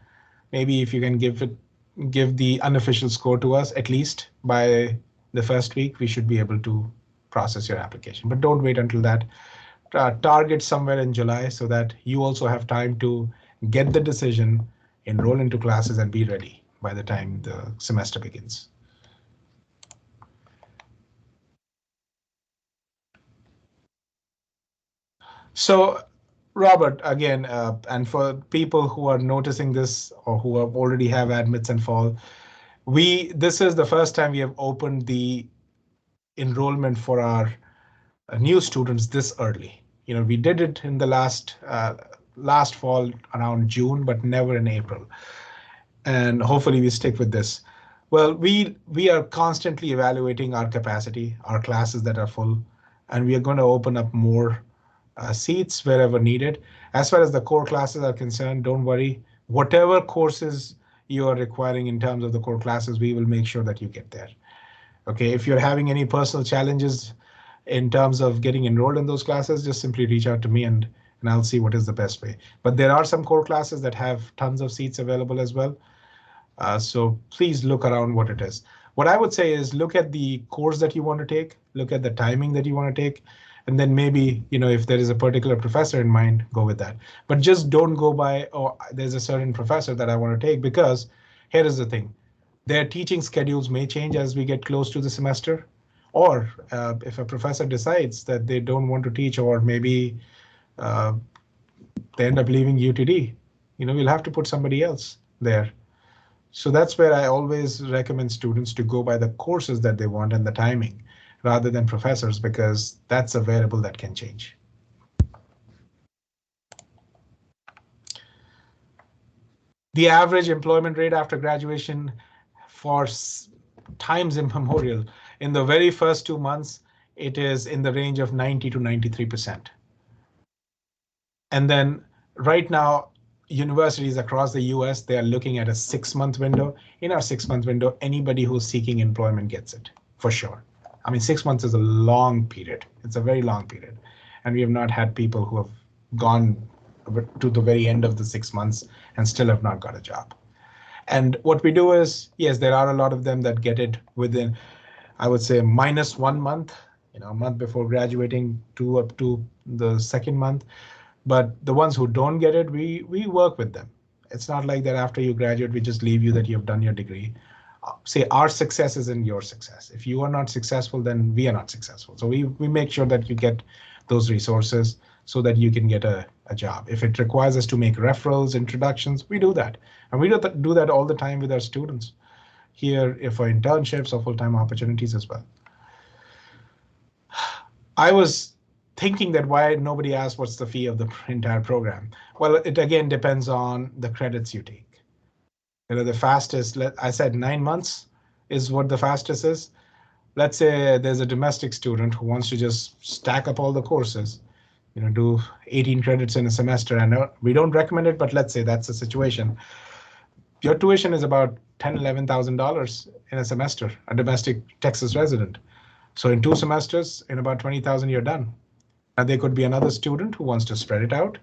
Maybe if you can give the unofficial score to us, at least by the first week, we should be able to process your application. But don't wait until that. Target somewhere in July so that you also have time to get the decision, enroll into classes, and be ready by the time the semester begins. So, Robert, again, and for people who are noticing this or who already have admits and fall, this is the first time we have opened the enrollment for our new students this early. We did it in the last fall around June, but never in April. And hopefully we stick with this. Well, we are constantly evaluating our capacity, our classes that are full, and we are going to open up more seats wherever needed. As far as the core classes are concerned, don't worry. Whatever courses you are requiring in terms of the core classes, we will make sure that you get there. Okay, if you're having any personal challenges in terms of getting enrolled in those classes, just simply reach out to me and I'll see what is the best way. But there are some core classes that have tons of seats available as well. So please look around what it is. What I would say is look at the course that you want to take, look at the timing that you want to take, and then maybe, if there is a particular professor in mind, go with that. But just don't go by, oh, there's a certain professor that I want to take, because here is the thing. Their teaching schedules may change as we get close to the semester, or if a professor decides that they don't want to teach, or maybe they end up leaving UTD, we'll have to put somebody else there. So that's where I always recommend students to go by the courses that they want and the timing, rather than professors, because that's a variable that can change. The average employment rate after graduation for times immemorial, in the very first 2 months, it is in the range of 90 to 93%. And then right now, universities across the US, they are looking at a 6-month window. In our 6-month window, anybody who's seeking employment gets it, for sure. I mean, 6 months is a long period. It's a very long period. And we have not had people who have gone to the very end of the 6 months and still have not got a job. And what we do is, yes, there are a lot of them that get it within, I would say, -1 month, a month before graduating to up to the 2nd month. But the ones who don't get it, we work with them. It's not like that after you graduate, we just leave you that you have done your degree. Say our success is in your success. If you are not successful, then we are not successful. So we make sure that you get those resources so that you can get a job. If it requires us to make referrals, introductions, we do that. And we do that all the time with our students here for internships or full-time opportunities as well. I was thinking that why nobody asked what's the fee of the entire program. Well, it again depends on the credits you take. The fastest, I said 9 months is what the fastest is. Let's say there's a domestic student who wants to just stack up all the courses, do 18 credits in a semester. And we don't recommend it, but let's say that's the situation. your tuition is about $10,000–11,000 in a semester, a domestic Texas resident. So in 2 semesters, in about 20,000, you're done. And there could be another student who wants to spread it out.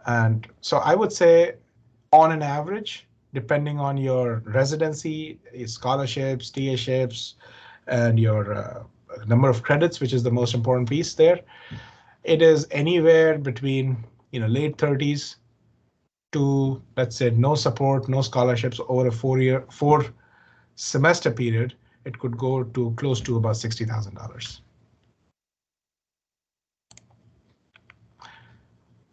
And so I would say, on an average, depending on your residency, scholarships, TA-ships, and your number of credits, which is the most important piece there, it is anywhere between late 30s to, let's say, no support, no scholarships over a 4 semester period. It could go to close to about $60,000.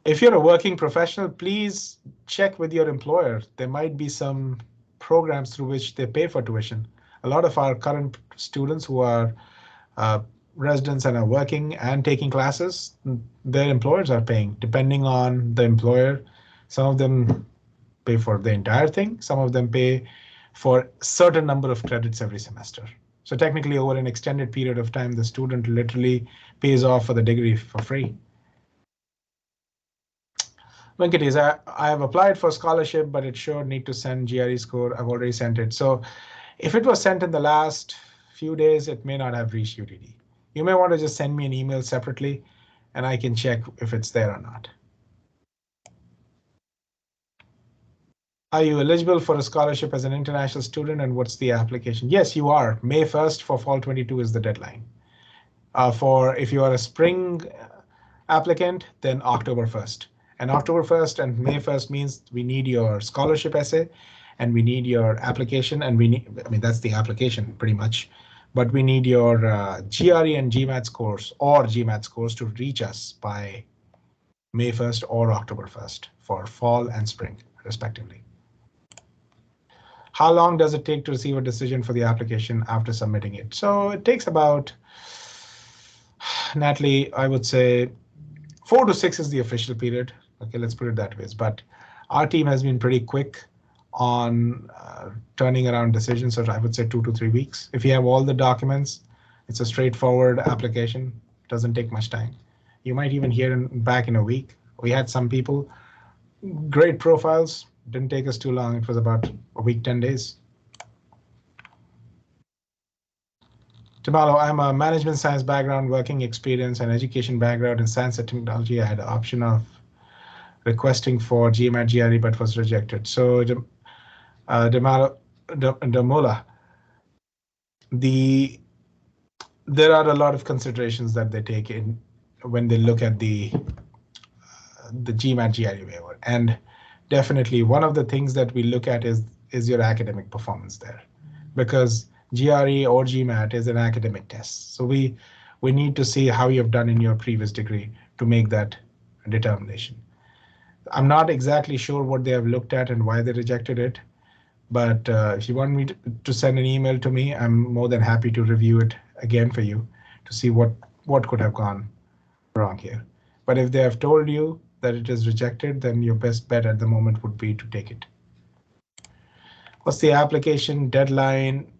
If you're a working professional, please check with your employer. There might be some programs through which they pay for tuition. A lot of our current students who are residents and are working and taking classes, their employers are paying, depending on the employer. Some of them pay for the entire thing. Some of them pay for a certain number of credits every semester. So technically, over an extended period of time, the student literally pays off for the degree for free. Venkatesh, I have applied for scholarship, but it sure need to send GRE score. I've already sent it. So if it was sent in the last few days, it may not have reached UTD. You may want to just send me an email separately, and I can check if it's there or not. Are you eligible for a scholarship as an international student, and what's the application? Yes, you are. May 1st for fall 22 is the deadline. If you are a spring applicant, then October 1st. And October 1st and May 1st means we need your scholarship essay, and we need your application, and that's the application pretty much. But we need your GRE and Gmat scores or Gmat scores to reach us by May 1st or October 1st for fall and spring, respectively. How long does it take to receive a decision for the application after submitting it? So it takes about, Natalie, I would say 4 to 6 is the official period. Okay, let's put it that way. But our team has been pretty quick on turning around decisions. So I would say 2 to 3 weeks. If you have all the documents, it's a straightforward application. Doesn't take much time. You might even hear back in a week. We had some people, great profiles, didn't take us too long. It was about a week, 10 days. Tamalo, I'm a management science background, working experience, and education background in science and technology. I had the option of requesting for Gmat GRE, but was rejected. So Damola, there are a lot of considerations that they take in when they look at the Gmat GRE waiver. And definitely one of the things that we look at is your academic performance there, because GRE or Gmat is an academic test. So we need to see how you've done in your previous degree to make that determination. I'm not exactly sure what they have looked at and why they rejected it, but if you want me to send an email to me, I'm more than happy to review it again for you to see what could have gone wrong here. But if they have told you that it is rejected, then your best bet at the moment would be to take it. What's the application deadline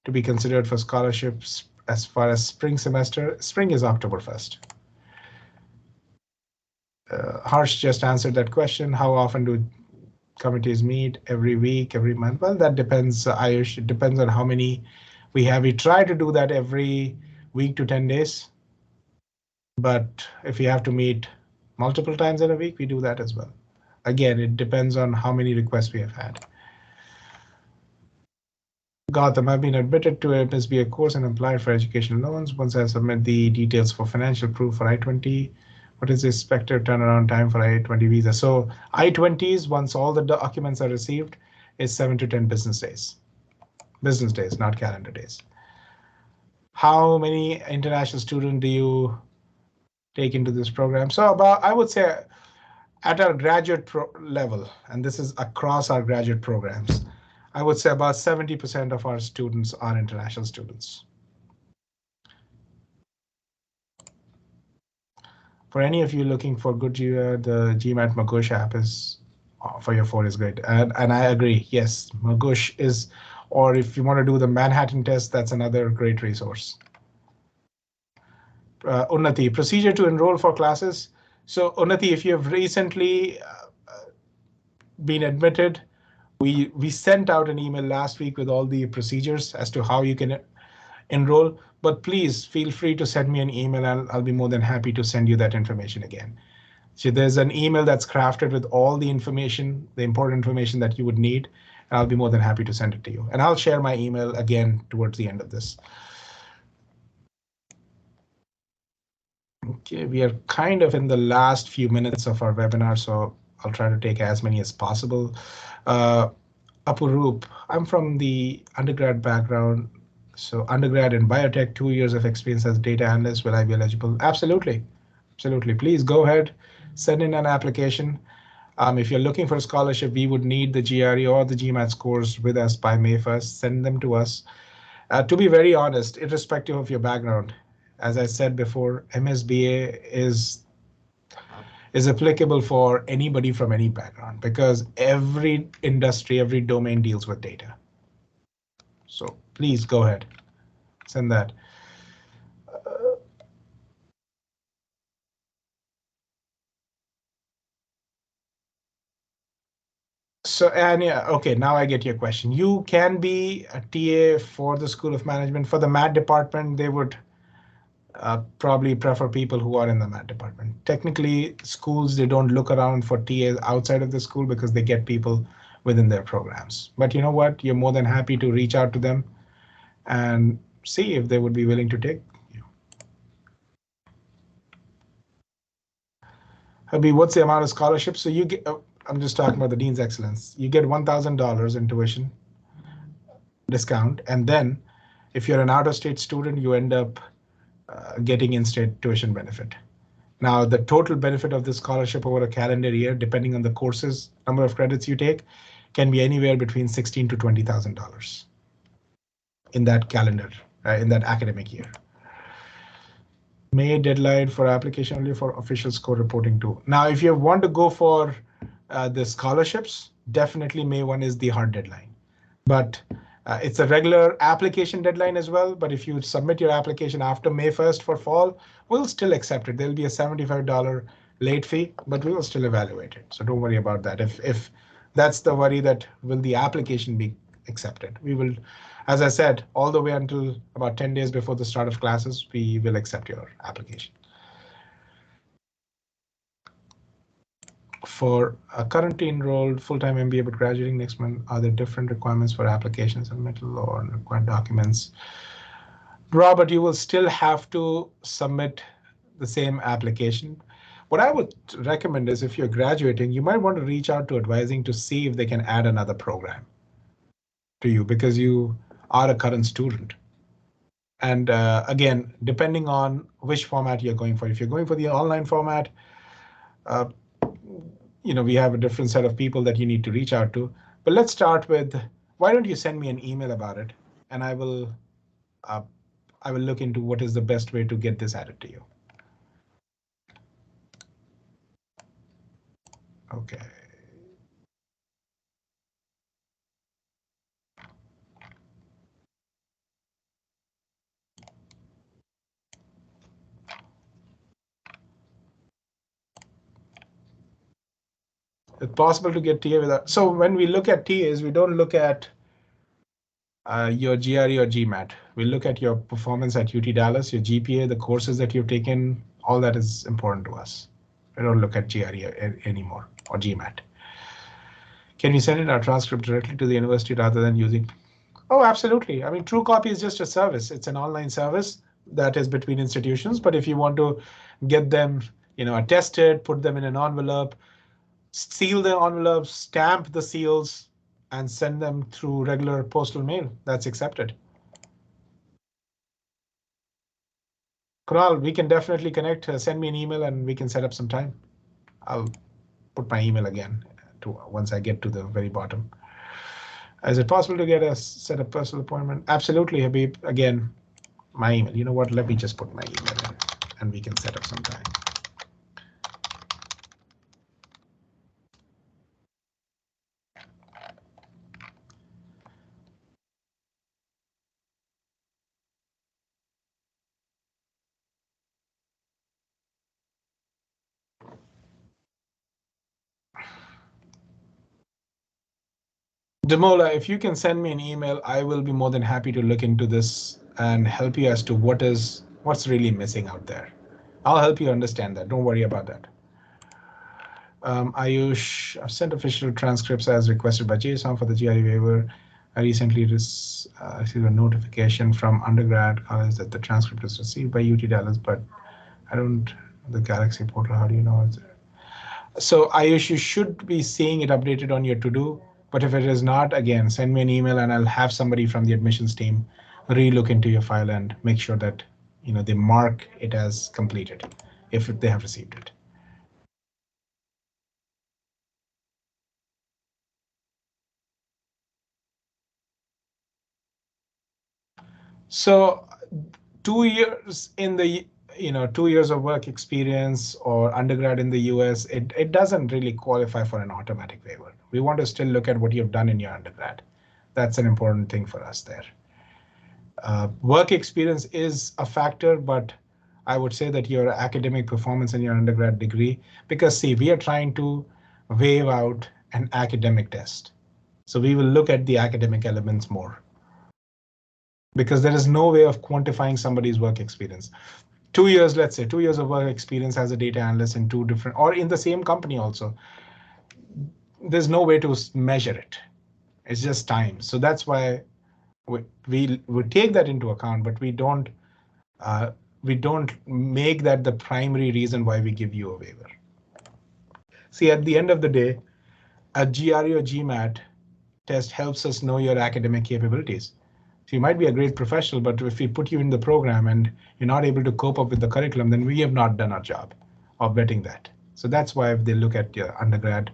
to be considered for scholarships as far as spring semester? Spring is October 1st. Harsh just answered that question. How often do committees meet? Every week, every month? Well, that depends, Ayush. It depends on how many we have. We try to do that every week to 10 days. But if you have to meet multiple times in a week, we do that as well. Again, it depends on how many requests we have had. Gautam, I've been admitted to MSBA course and applied for education loans. Once I submit the details for financial proof for I-20, what is the expected turnaround time for I-20 visa? So I-20s, once all the documents are received, is 7 to 10 business days. Business days, not calendar days. How many international students do you take into this program? So about, I would say, at our graduate level, and this is across our graduate programs, I would say about 70% of our students are international students. For any of you looking for good the Gmat Magush app is for your phone is great. And I agree. Yes, Magush is, or if you want to do the Manhattan test, that's another great resource. Unnati, procedure to enroll for classes. So Unnati, if you have recently been admitted, We sent out an email last week with all the procedures as to how you can enroll, but please feel free to send me an email and I'll be more than happy to send you that information again. So there's an email that's crafted with all the information, the important information that you would need, and I'll be more than happy to send it to you. And I'll share my email again towards the end of this. Okay, we are kind of in the last few minutes of our webinar, so I'll try to take as many as possible. Apurup, I'm from the undergrad background. So undergrad in biotech, 2 years of experience as data analyst. Will I be eligible? Absolutely. Absolutely. Please go ahead, send in an application. If you're looking for a scholarship, we would need the GRE or the Gmat scores with us by May 1st. Send them to us. To be very honest, irrespective of your background, as I said before, MSBA is applicable for anybody from any background because every industry, every domain deals with data. So please go ahead, send that. So, and yeah, okay, now I get your question. You can be a TA for the School of Management. For the math department, they would probably prefer people who are in the math department. Technically, schools, they don't look around for TAs outside of the school because they get people within their programs. But you know what? You're more than happy to reach out to them and see if they would be willing to take you. Habib, what's the amount of scholarship? So you get, I'm just talking about the Dean's Excellence. You get $1,000 in tuition discount. And then if you're an out-of-state student, you end up getting in-state tuition benefit. Now, the total benefit of this scholarship over a calendar year, depending on the courses, number of credits you take, can be anywhere between $16,000 to $20,000 in that calendar, in that academic year. May deadline for application only for official score reporting too. Now, if you want to go for the scholarships, definitely May 1 is the hard deadline. But it's a regular application deadline as well. But if you submit your application after May 1st for fall, we'll still accept it. There'll be a $75 late fee, but we will still evaluate it. So don't worry about that. If that's the worry, that will the application be accepted? We will, as I said, all the way until about 10 days before the start of classes, we will accept your application. For a currently enrolled full-time MBA but graduating next month, are there different requirements for applications and submittal or required documents? Robert, you will still have to submit the same application. What I would recommend is if you're graduating, you might want to reach out to advising to see if they can add another program to you because you are a current student. And again, depending on which format you're going for, if you're going for the online format, we have a different set of people that you need to reach out to. But let's start with, why don't you send me an email about it, and I will look into what is the best way to get this added to you. Okay. It's possible to get TA without. So when we look at TAs, we don't look at your GRE or GMAT. We look at your performance at UT Dallas, your GPA, the courses that you've taken, all that is important to us. We don't look at GRE anymore or GMAT. Can we send in our transcript directly to the university rather than using? Oh, absolutely. I mean, TrueCopy is just a service. It's an online service that is between institutions. But if you want to get them, attested, put them in an envelope, seal the envelopes, stamp the seals, and send them through regular postal mail, that's accepted. Kunal, we can definitely connect. Send me an email and we can set up some time. I'll put my email again once I get to the very bottom. Is it possible to set a personal appointment? Absolutely, Habib. Again, my email. You know what? Let me just put my email in and we can set up some time. Demola, if you can send me an email, I will be more than happy to look into this and help you as to what's really missing out there. I'll help you understand that. Don't worry about that. Ayush, I've sent official transcripts as requested by Json for the GRE waiver. I recently received a notification from undergrad college that the transcript is received by UT Dallas, but I don't, the Galaxy portal, how do you know? So Ayush, you should be seeing it updated on your to-do, but if it is not, again, send me an email and I'll have somebody from the admissions team re-look into your file and make sure that they mark it as completed if they have received it. So 2 years in the 2 years of work experience or undergrad in the US, it doesn't really qualify for an automatic waiver. We want to still look at what you've done in your undergrad. That's an important thing for us there. Work experience is a factor, but I would say that your academic performance in your undergrad degree, because see, we are trying to waive out an academic test. So we will look at the academic elements more, because there is no way of quantifying somebody's work experience. 2 years, let's say 2 years of work experience as a data analyst in two different, or in the same company also, there's no way to measure it. It's just time. So that's why we take that into account, but we don't make that the primary reason why we give you a waiver. See, at the end of the day, a GRE or Gmat test helps us know your academic capabilities. So you might be a great professional, but if we put you in the program and you're not able to cope up with the curriculum, then we have not done our job of vetting that. So that's why they look at your undergrad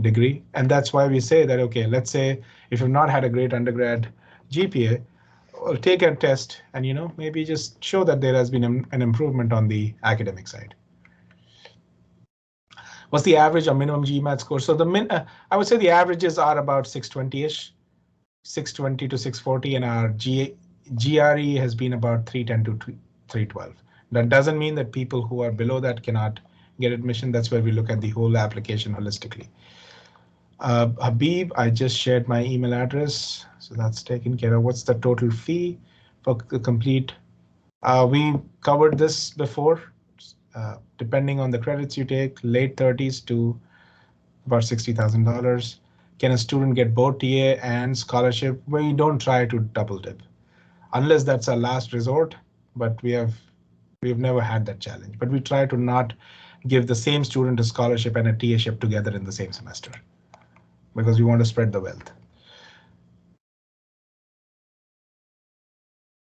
degree. And that's why we say that, okay, let's say if you've not had a great undergrad GPA, well, take a test and maybe just show that there has been an improvement on the academic side. What's the average or minimum GMAT score? So I would say the averages are about 620-ish, 620 to 640, and our GRE has been about 310 to 312. That doesn't mean that people who are below that cannot get admission. That's where we look at the whole application holistically. Habib, I just shared my email address, so that's taken care of. What's the total fee for the complete? We covered this before. Depending on the credits you take, late 30s to about $60,000. Can a student get both TA and scholarship? We don't try to double dip, unless that's our last resort. But we've never had that challenge. But we try to not give the same student a scholarship and a TA-ship together in the same semester, because we want to spread the wealth.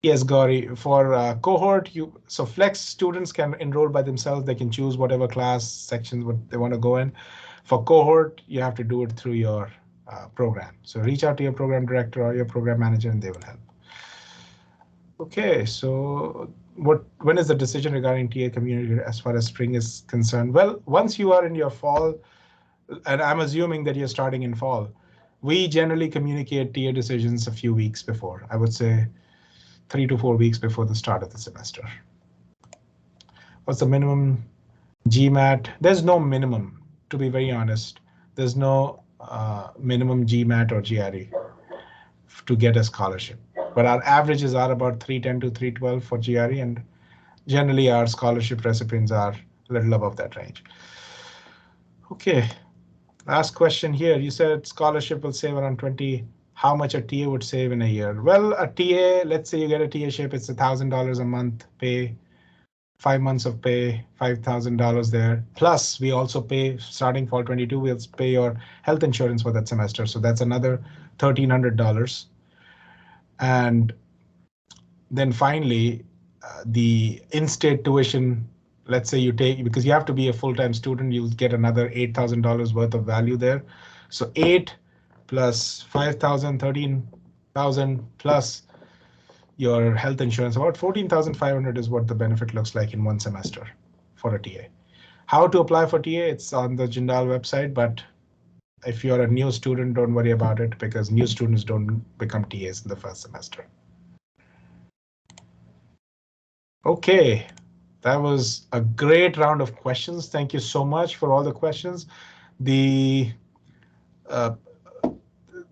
Yes, Gauri, for cohort, so flex students can enroll by themselves. They can choose whatever class sections what they want to go in. For cohort, you have to do it through your program. So reach out to your program director or your program manager and they will help. Okay, so when is the decision regarding TA community as far as spring is concerned? Well, once you are in your fall, and I'm assuming that you're starting in fall, we generally communicate TA decisions a few weeks before. I would say 3 to 4 weeks before the start of the semester. What's the minimum GMAT? There's no minimum, to be very honest. There's no minimum GMAT or GRE to get a scholarship. But our averages are about 310 to 312 for GRE, and generally our scholarship recipients are a little above that range. Okay, last question here. You said scholarship will save around 20. How much a TA would save in a year? Well, a TA, let's say you get a TA ship, it's $1,000 a month pay, 5 months of pay, $5,000 there. Plus, we also pay, starting fall 22, we'll pay your health insurance for that semester. So that's another $1,300. And then finally, the in-state tuition, let's say you take, because you have to be a full-time student, you'll get another $8,000 worth of value there. So 8 plus 5,000, 13,000 plus your health insurance, about 14,500 is what the benefit looks like in one semester for a TA. How to apply for TA? It's on the Jindal website, but if you're a new student, don't worry about it, because new students don't become TAs in the first semester. Okay, that was a great round of questions. Thank you so much for all the questions.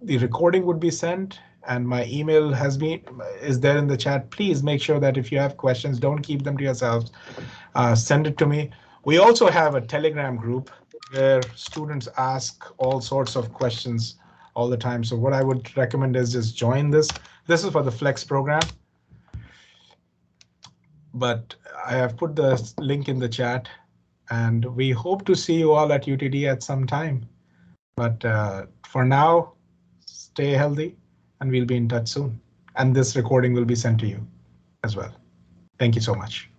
the recording would be sent, and my email is there in the chat. Please make sure that if you have questions, don't keep them to yourselves. Send it to me. We also have a Telegram group where students ask all sorts of questions all the time. So what I would recommend is just join this. This is for the Flex program, but I have put the link in the chat, and we hope to see you all at UTD at some time. But for now, stay healthy, and we'll be in touch soon. And this recording will be sent to you as well. Thank you so much.